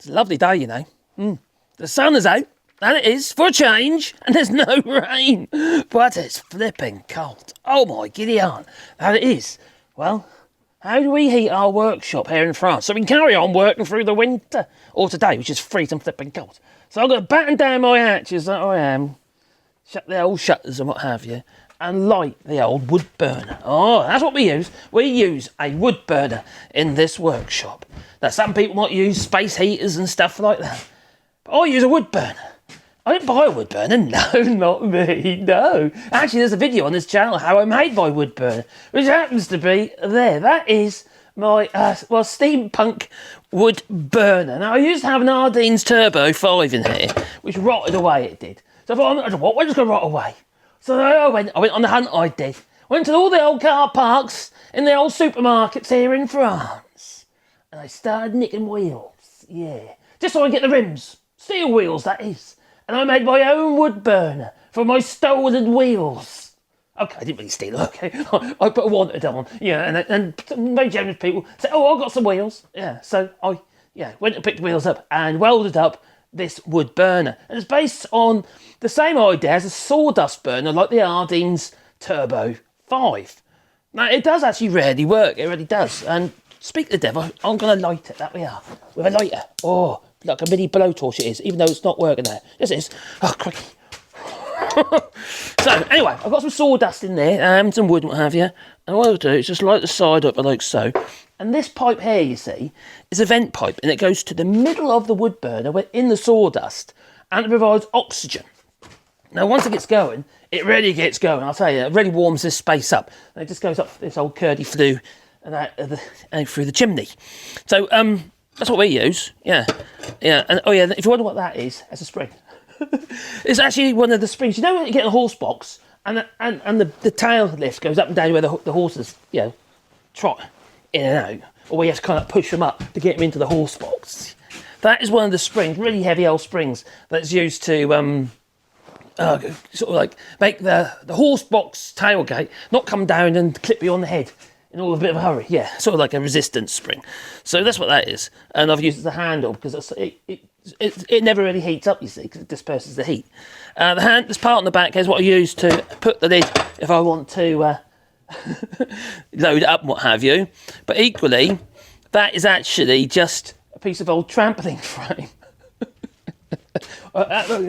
It's a lovely day, you know. The sun is out, and it is, for a change, and there's no rain. But it's flipping cold. Oh my giddy aunt, that it is. Well, how do we heat our workshop here in France so we can carry on working through the winter? Or today, which is freezing flipping cold. So I'm going to batten down my hatches that I am, shut the old shutters and what have you, and light the old wood burner. Oh, that's what we use. We use a wood burner in this workshop. Now, some people might use space heaters and stuff like that. But I use a wood burner. I didn't buy a wood burner. No, not me. No. Actually, there's a video on this channel how I made my wood burner, which happens to be there. That is my, steampunk wood burner. Now, I used to have an Ardene's Turbo 5 in here, which rotted away, it did. So I thought, what? We're just going to rot away. So I went on the hunt, I did. Went to all the old car parks in the old supermarkets here in France. And I started nicking wheels. Yeah. Just so I get the rims. Steel wheels, that is. And I made my own wood burner for my stolen wheels. Okay, I didn't really steal, okay. I put a wanted on, yeah, and very generous people said, oh, I've got some wheels. Yeah, so I went and picked the wheels up and welded up this wood burner. And it's based on the same idea as a sawdust burner like the Ardene's Turbo 5. Now, it does actually really work, it really does. And speak of the devil, I'm going to light it, that we are, with a lighter. Oh, like a mini blowtorch it is, even though it's not working there. Yes, it is. Oh, crikey. So, anyway, I've got some sawdust in there, and some wood and what have you. And what I'll do is just light the side up like so. And this pipe here, you see, is a vent pipe, and it goes to the middle of the wood burner in the sawdust, and it provides oxygen. Now, once it gets going, it really gets going. I'll tell you, it really warms this space up. And it just goes up this old curdy flue and through the chimney. So, that's what we use, yeah. And oh yeah, if you wonder what that is, that's a spring. It's actually one of the springs. You know when you get a horse box and the tail lift goes up and down where the horses, trot in and out, or where you have to kind of push them up to get them into the horse box. That is one of the springs, really heavy old springs that's used to sort of like make the horse box tailgate not come down and clip you on the head in all a bit of a hurry. Yeah, sort of like a resistance spring. So that's what that is. And I've used it as a handle because it never really heats up, you see, because it disperses the heat. This part on the back is what I use to put the lid if I want to load it up and what have you. But equally, that is actually just a piece of old trampoline frame.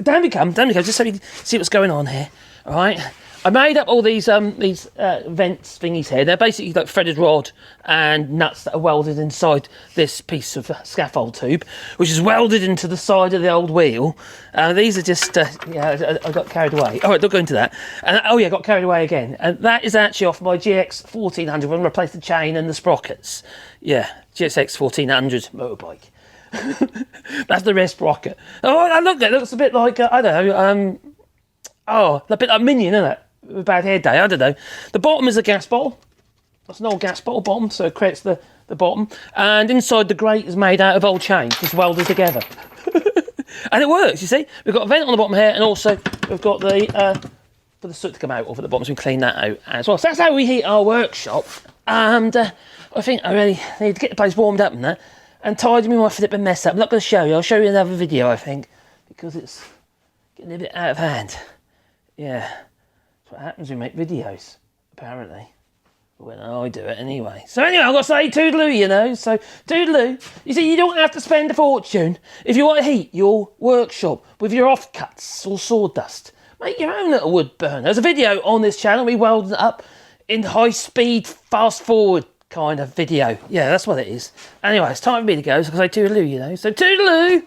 Down we come, just so you can see what's going on here. All right. I made up all these vents thingies here. They're basically like threaded rod and nuts that are welded inside this piece of scaffold tube, which is welded into the side of the old wheel. These are just, I got carried away. All right, don't go into that. And got carried away again. And that is actually off my GX 1400 when I replaced the chain and the sprockets. Yeah, GSX 1400 motorbike. That's the rear sprocket. Oh, look, it looks a bit like, I don't know, a bit like Minion, isn't it? A bad hair day, I don't know. The bottom is a gas bottle. That's an old gas bottle bottom, so it creates the bottom. And inside the grate is made out of old chain, just welded together. And it works, you see. We've got a vent on the bottom here, and also we've got for the soot to come out off at the bottom, so we can clean that out as well. So that's how we heat our workshop. And I think I really need to get the place warmed up and that, and tidy me my flipping mess up. I'm not going to show you. I'll show you another video, I think, because it's getting a bit out of hand. Yeah. What happens when we make videos, apparently. Well, I do it anyway. So anyway, I've got to say toodaloo, So toodaloo. You see, you don't have to spend a fortune if you want to heat your workshop with your offcuts or sawdust. Make your own little wood burner. There's a video on this channel. We welded it up in high-speed, fast-forward kind of video. Yeah, that's what it is. Anyway, it's time for me to go, so I say toodaloo, So toodaloo!